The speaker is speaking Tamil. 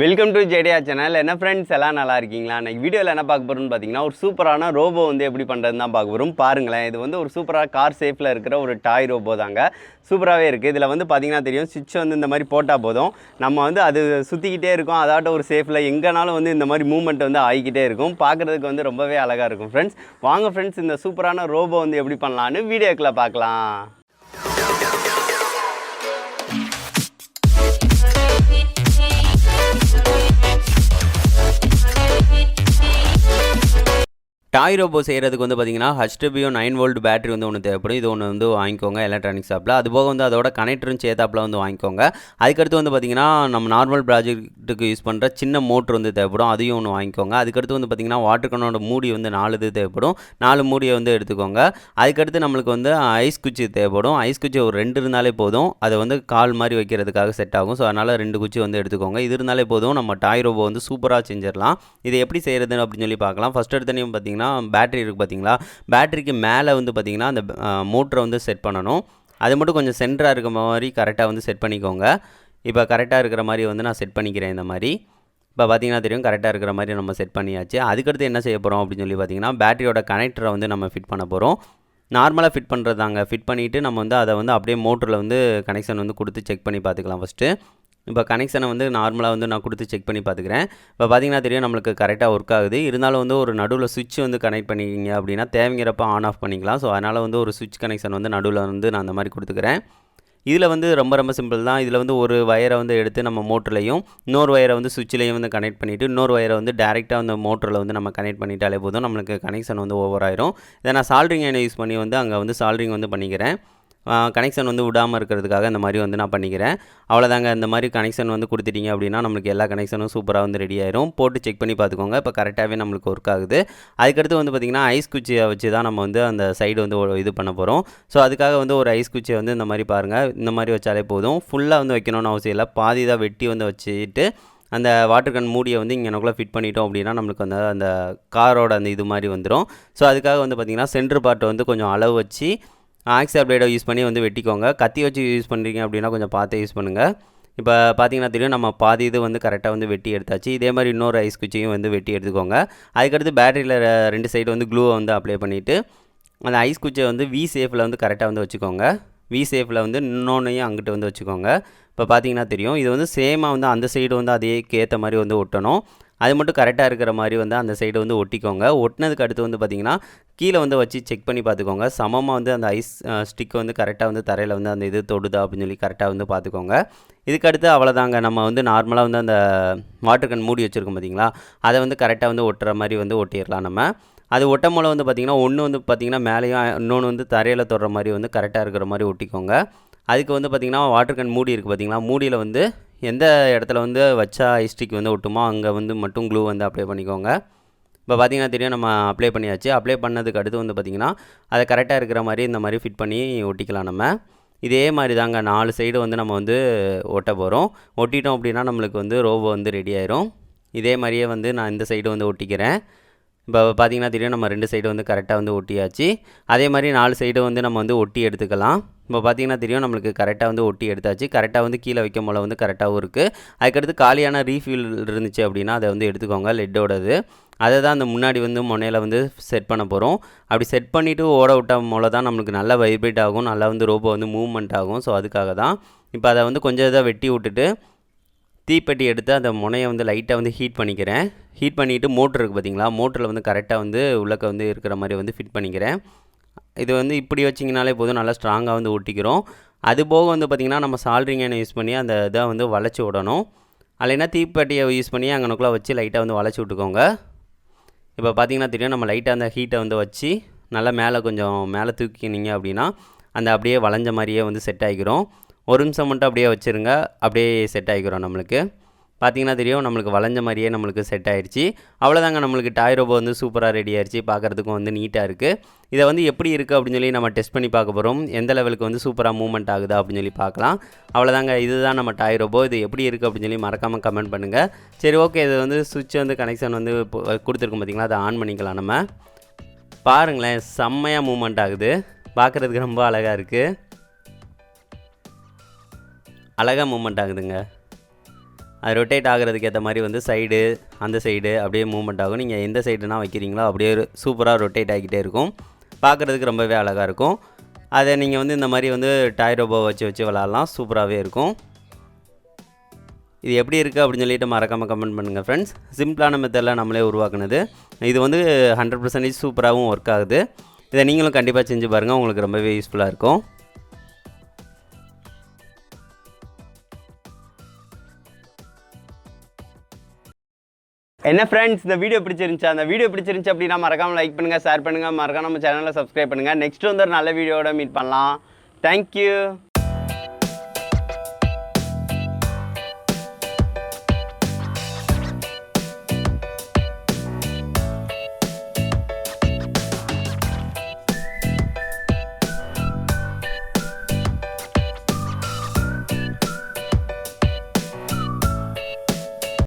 வெல்கம் டு ஜேடியா சேனல். என்ன ஃப்ரெண்ட்ஸ் எல்லாம் நல்லா இருக்கீங்களா? இன்னைக்கு வீடியோவில் என்ன பார்க்க போகிறோம்னு பார்த்தீங்கன்னா ஒரு சூப்பரான ரோபோ வந்து எப்படி பண்ணுறதுன்னு தான் பார்க்க போகிறோம். பாருங்களேன், இது வந்து ஒரு சூப்பராக கார் சேஃபில் இருக்கிற ஒரு டாய் ரோபோ தாங்க. சூப்பராகவே இருக்குது. இதில் வந்து பார்த்தீங்கன்னா தெரியும், சுவிட்ச் வந்து இந்த மாதிரி போட்டால் போதும், நம்ம வந்து அது சுற்றிக்கிட்டே இருக்கும். அதாட்ட ஒரு சேஃபில் எங்கேனாலும் வந்து இந்த மாதிரி மூவ்மெண்ட் வந்து ஆகிக்கிட்டே இருக்கும். பார்க்குறதுக்கு வந்து ரொம்பவே அழகாக இருக்கும். ஃப்ரெண்ட்ஸ் வாங்க ஃப்ரெண்ட்ஸ், இந்த சூப்பரான ரோபோ வந்து எப்படி பண்ணலான்னு வீடியோக்குள்ளே பார்க்கலாம். டாய் ரோபோ செய்கிறதுக்கு வந்து பார்த்திங்கன்னா HW 9 வோல்ட் பேட்டரி வந்து ஒன்று தேவைப்படும். இது ஒன்று வந்து வாங்கிக்கோங்க எலக்ட்ரானிக் ஷாப்பில். அதுபோக வந்து அதோட கனெக்டரும் சேத்தாப்பில் வந்து வாங்கிக்கோங்க. அதுக்கடுத்து வந்து பார்த்திங்கன்னா நம்ம நார்மல் ப்ராஜெக்ட்டுக்கு யூஸ் பண்ணுற சின்ன மோட்ரு வந்து தேவைப்படும், அதையும் ஒன்று வாங்கிக்கோங்க. அதுக்கடுத்து வந்து பார்த்திங்கன்னா வாட்டர் கனோட மூடி வந்து 4 இது தேவைப்படும், 4 மூடியை வந்து எடுத்துக்கோங்க. அதுக்கடுத்து நம்மளுக்கு வந்து ஐஸ் குச்சி தேவைப்படும். ஐஸ் குச்சி ஒரு 2 இருந்தாலே போதும், அதை வந்து கால் மாதிரி வைக்கிறதுக்காக செட் ஆகும். ஸோ அதனால் 2 குச்சி வந்து எடுத்துக்கோங்க. இது இருந்தாலே போதும், நம்ம டாய் ரோபோ வந்து சூப்பராக செஞ்சிடலாம். இதை எப்படி செய்கிறது அப்படின்னு சொல்லி பார்க்கலாம். ஃபஸ்ட் எடுத்தனையும் பார்த்திங்கன்னா பேட்டரி இருக்குது பார்த்தீங்களா, பேட்டரிக்கு மேலே வந்து பார்த்திங்கன்னா அந்த மோட்டரை வந்து செட் பண்ணணும். அது மட்டும் கொஞ்சம் சென்டராக இருக்க மாதிரி கரெக்டாக வந்து செட் பண்ணிக்கோங்க. இப்போ கரெக்டாக இருக்கிற மாதிரி வந்து நான் செட் பண்ணிக்கிறேன். இந்த மாதிரி இப்போ பார்த்திங்கன்னா தெரியும், கரெக்டாக இருக்கிற மாதிரி நம்ம செட் பண்ணியாச்சு. அதுக்கடுத்து என்ன செய்ய போகிறோம் அப்படின்னு சொல்லி பார்த்திங்கன்னா, பேட்டரியோட கனெக்டரை வந்து நம்ம ஃபிட் பண்ண போகிறோம். நார்மலாக ஃபிட் பண்ணுறதாங்க. ஃபிட் பண்ணிவிட்டு நம்ம வந்து அதை வந்து அப்படியே மோட்டரில் வந்து கனெக்ஷன் வந்து கொடுத்து செக் பண்ணி பார்த்துக்கலாம். ஃபஸ்ட்டு இப்போ கனெக்ஷனை வந்து நார்மலாக வந்து நான் கொடுத்து செக் பண்ணி பார்த்துக்கிறேன். இப்போ பார்த்திங்கன்னா தெரியும், நம்மளுக்கு கரெக்டாக ஒர்க் ஆகுது. இருந்தாலும் வந்து ஒரு நடுவில் சுவிட்ச் வந்து கனெக்ட் பண்ணிக்கிங்க அப்படின்னா தேவைங்கிறப்ப ஆன் ஆஃப் பண்ணிக்கலாம். ஸோ அதனால் வந்து ஒரு சுவிட்ச் கனெக்ஷன் வந்து நடுவில் வந்து நான் அந்த மாதிரி கொடுத்துக்கிறேன். இதில் வந்து ரொம்ப சிம்பிள் தான். இதில் வந்து ஒரு வயரை வந்து எடுத்து நம்ம மோட்டர்லையும், இன்னொரு வயரை வந்து சுவிட்ச்லேயும் வந்து கனெக்ட் பண்ணிவிட்டு, இன்னொரு வயரை வந்து டேரெக்டாக அந்த மோட்டரில் வந்து நம்ம கனெக்ட் பண்ணிட்டாலே போதும், நம்மளுக்கு கனெக்ஷன் வந்து ஓவர் ஆயிரும். இதை நான் சால்ட்ரிங் ஐனை யூஸ் பண்ணி வந்து அங்கே வந்து சால்ட்ரிங் வந்து பண்ணிக்கிறேன். கனெக்ஷன் வந்து விடாமல் இருக்கிறதுக்காக இந்த மாதிரி வந்து நான் பண்ணிக்கிறேன். அவ்வளோதாங்க. இந்த மாதிரி கனெக்ஷன் வந்து கொடுத்துட்டிங்க அப்படின்னா நம்மளுக்கு எல்லா கனெக்ஷனும் சூப்பராக வந்து ரெடி ஆயிரும். போட்டு செக் பண்ணி பார்த்துக்கோங்க. இப்போ கரெக்டாகவே நம்மளுக்கு ஒர்க் ஆகுது. அதுக்கடுத்து வந்து பார்த்திங்கன்னா ஐஸ் குச்சியை வச்சு தான் நம்ம வந்து அந்த சைடு வந்து இது பண்ண போகிறோம். ஸோ அதுக்காக வந்து ஒரு ஐஸ் குச்சியை வந்து இந்த மாதிரி பாருங்கள், இந்த மாதிரி வச்சாலே போதும். ஃபுல்லாக வந்து வைக்கணும்னு அவசியம் இல்லை, பாதி தான் வெட்டி வந்து வச்சுட்டு அந்த வாட்டர் கன் மூடியை வந்து இங்கே எனக்குள்ளே ஃபிட் பண்ணிட்டோம் அப்படின்னா நம்மளுக்கு வந்து அந்த காரோட அந்த இது மாதிரி வந்துடும். ஸோ அதுக்காக வந்து பார்த்திங்கன்னா சென்டர் பார்ட்டை வந்து கொஞ்சம் அளவு வச்சு ஆக்ஸர் பிளேடை யூஸ் பண்ணி வந்து வெட்டிக்கோங்க. கத்தி வச்சு யூஸ் பண்ணுறீங்க அப்படின்னா கொஞ்சம் பார்த்து யூஸ் பண்ணுங்கள். இப்போ பார்த்தீங்கன்னா தெரியும், நம்ம பாதி இது வந்து கரெக்டாக வந்து வெட்டி எடுத்தாச்சு. இதே மாதிரி இன்னொரு ஐஸ் குச்சியும் வந்து வெட்டி எடுத்துக்கோங்க. அதுக்கடுத்து பேட்டரியில் 2 சைடு வந்து க்ளூவை வந்து அப்ளை பண்ணிவிட்டு அந்த ஐஸ் குச்சியை வந்து வி ஷேப்பில் வந்து கரெக்டாக வந்து வச்சுக்கோங்க. வி ஷேப்பில் வந்து இன்னொன்னையும் அங்கிட்டு வந்து வச்சுக்கோங்க. இப்போ பார்த்தீங்கன்னா தெரியும், இது வந்து சேமாக வந்து அந்த சைடு வந்து அதே ஏற்ற மாதிரி வந்து ஒட்டணும். அது மட்டும் கரெக்டாக இருக்கிற மாதிரி வந்து அந்த சைடு வந்து ஒட்டிக்கோங்க. ஒட்டினதுக்கு அடுத்து வந்து பார்த்திங்கன்னா கீழே வந்து வச்சு செக் பண்ணி பார்த்துக்கோங்க. சமமாக வந்து அந்த ஐஸ் ஸ்டிக் வந்து கரெக்டாக வந்து தரையில் வந்து அந்த இது தொடுதா அப்படின்னு சொல்லி கரெக்டாக வந்து பார்த்துக்கோங்க. இதுக்கடுத்து அவ்வளோதாங்க. நம்ம வந்து நார்மலாக வந்து அந்த வாட்டர் கன் மூடி வச்சுருக்கோம் பார்த்திங்களா, அதை வந்து கரெக்டாக வந்து ஒட்டுற மாதிரி வந்து ஒட்டிடலாம். நம்ம அது ஒட்டும் போல் வந்து பார்த்திங்கன்னா ஒன்று வந்து பார்த்திங்கன்னா மேலேயும், இன்னொன்று வந்து தரையில் தொடுற மாதிரி வந்து கரெக்டாக இருக்கிற மாதிரி ஒட்டிக்கோங்க. அதுக்கு வந்து பார்த்திங்கன்னா வாட்டர் கன் மூடி இருக்குது பார்த்திங்களா, மூடியில் வந்து எந்த இடத்துல வந்து வச்சா ஐஸ்டிக் வந்து ஒட்டுமோ அங்கே வந்து மட்டும் க்ளூ வந்து அப்ளை பண்ணிக்கோங்க. இப்போ பார்த்திங்கன்னா தெரியும், நம்ம அப்ளை பண்ணியாச்சு. அப்ளை பண்ணதுக்கு அடுத்து வந்து பார்த்திங்கன்னா அதை கரெக்டாக இருக்கிற மாதிரி இந்த மாதிரி ஃபிட் பண்ணி ஒட்டிக்கலாம். நம்ம இதே மாதிரி தாங்க 4 சைடு வந்து நம்ம வந்து ஒட்ட போகிறோம். ஒட்டிட்டோம் அப்படின்னா நம்மளுக்கு வந்து ரோபோ வந்து ரெடி ஆயிரும். இதே மாதிரியே வந்து நான் இந்த சைடு வந்து ஒட்டிக்கிறேன். இப்போ பார்த்திங்கன்னா தெரியும், நம்ம 2 சைடு வந்து கரெக்டாக வந்து ஒட்டியாச்சு. அதே மாதிரி 4 சைடு வந்து நம்ம வந்து ஒட்டி எடுத்துக்கலாம். இப்போ பார்த்திங்கன்னா தெரியும், நம்மளுக்கு கரெக்டாக வந்து ஒட்டி எடுத்தாச்சு. கரெக்டாக வந்து கீழே வைக்கும் போல் வந்து கரெக்டாகவும் இருக்குது. அதுக்கடுத்து காலியான ரீஃபில் இருந்துச்சு அப்படின்னா அதை வந்து எடுத்துக்கோங்க, லெட்டோடது. அதை தான் அந்த முன்னாடி வந்து முனையில் வந்து செட் பண்ண போகிறோம். அப்படி செட் பண்ணிவிட்டு ஓட விட்ட போல தான் நம்மளுக்கு நல்லா வைப்ரேட் ஆகும், நல்லா வந்து ரோபோ வந்து மூவ்மெண்ட் ஆகும். ஸோ அதுக்காக தான் இப்போ அதை வந்து கொஞ்சம் இதாக வெட்டி விட்டுட்டு தீப்பெட்டி எடுத்து அந்த முனையை வந்து லைட்டாக வந்து ஹீட் பண்ணிக்கிறேன். ஹீட் பண்ணிவிட்டு மோட்ரு இருக்குது பார்த்திங்களா, மோட்டரில் வந்து கரெக்டாக வந்து உள்ளக்க வந்து இருக்கிற மாதிரி வந்து ஃபிட் பண்ணிக்கிறேன். இது வந்து இப்படி வச்சிங்கனாலே போதும், நல்லா ஸ்ட்ராங்காக வந்து ஒட்டிக்கிறோம். அது போக வந்து பார்த்திங்கன்னா நம்ம சால்ட்ரிங் ஐனை யூஸ் பண்ணி அந்த இதை வந்து வளைச்சி விடணும். இல்லைன்னா தீப்பெட்டியை யூஸ் பண்ணி அங்கனக்குள்ளே வச்சு லைட்டாக வந்து வளைச்சி விட்டுக்கோங்க. இப்போ பார்த்திங்கன்னா தெரியும், நம்ம லைட்டாக அந்த ஹீட்டை வந்து வச்சு நல்லா மேலே கொஞ்சம் மேலே தூக்கினீங்க அப்படின்னா அந்த அப்படியே வளைஞ்ச மாதிரியே வந்து செட் ஆகிக்கிறோம். ஒரு நிமிஷம் மட்டும் அப்படியே வச்சுருங்க, அப்படியே செட் ஆகிக்கிறோம். நம்மளுக்கு பார்த்திங்கன்னா தெரியும், நம்மளுக்கு வளைஞ்ச மாதிரியே நம்மளுக்கு செட் ஆகிடுச்சு. அவ்வளோதாங்க, நம்மளுக்கு டாய் ரோபோ வந்து சூப்பராக ரெடி ஆகிடுச்சு. பார்க்குறதுக்கும் வந்து நீட்டாக இருக்குது. இதை வந்து எப்படி இருக்குது அப்படின்னு சொல்லி நம்ம டெஸ்ட் பண்ணி பார்க்க போகிறோம். எந்த லெவலுக்கு வந்து சூப்பராக மூவ்மெண்ட் ஆகுதா அப்படின்னு சொல்லி பார்க்கலாம். அவ்வளோதாங்க, இதுதான் நம்ம டாய் ரோபோ. இது எப்படி இருக்குது அப்படின்னு சொல்லி மறக்காமல் கமெண்ட் பண்ணுங்கள். சரி, ஓகே. இது வந்து சுவிட்ச் வந்து கனெக்ஷன் வந்து கொடுத்துருக்கோம் பார்த்திங்களா, அதை ஆன் பண்ணிக்கலாம். நம்ம பாருங்களேன், செம்மையாக மூவ்மெண்ட் ஆகுது. பார்க்குறதுக்கு ரொம்ப அழகாக இருக்குது, அழகாக மூவ்மெண்ட் ஆகுதுங்க. அது ரொட்டேட் ஆகிறதுக்கு ஏற்ற மாதிரி வந்து சைடு அந்த சைடு அப்படியே மூவ்மெண்ட் ஆகும். நீங்கள் எந்த சைடுனா வைக்கிறீங்களோ அப்படியே சூப்பராக ரொட்டேட் ஆகிக்கிட்டே இருக்கும். பார்க்குறதுக்கு ரொம்பவே அழகாக இருக்கும். அதை நீங்கள் வந்து இந்த மாதிரி வந்து டாய் ரோபோ வச்சு விளாட்லாம். சூப்பராகவே இருக்கும். இது எப்படி இருக்குது அப்படின்னு சொல்லிட்டு மறக்காமல் கமெண்ட் பண்ணுங்கள் ஃப்ரெண்ட்ஸ். சிம்பிளான மெத்தடில் நம்மளே உருவாக்குனது. இது வந்து 100% சூப்பராகவும் ஒர்க் ஆகுது. இதை நீங்களும் கண்டிப்பாக செஞ்சு பாருங்கள். உங்களுக்கு ரொம்பவே யூஸ்ஃபுல்லாக இருக்கும். என்ன ஃப்ரெண்ட்ஸ், இந்த வீடியோ பிடிச்சிருந்துச்சு அப்படின்னா மறக்காமல் லைக் பண்ணுங்கள், ஷேர் பண்ணுங்கள், மறக்காம நம்ம சேனலை சப்ஸ்கிரைப் பண்ணுங்கள். நெக்ஸ்ட் வந்து ஒரு நல்ல வீடியோவோட மீட் பண்ணலாம். தேங்க்யூ.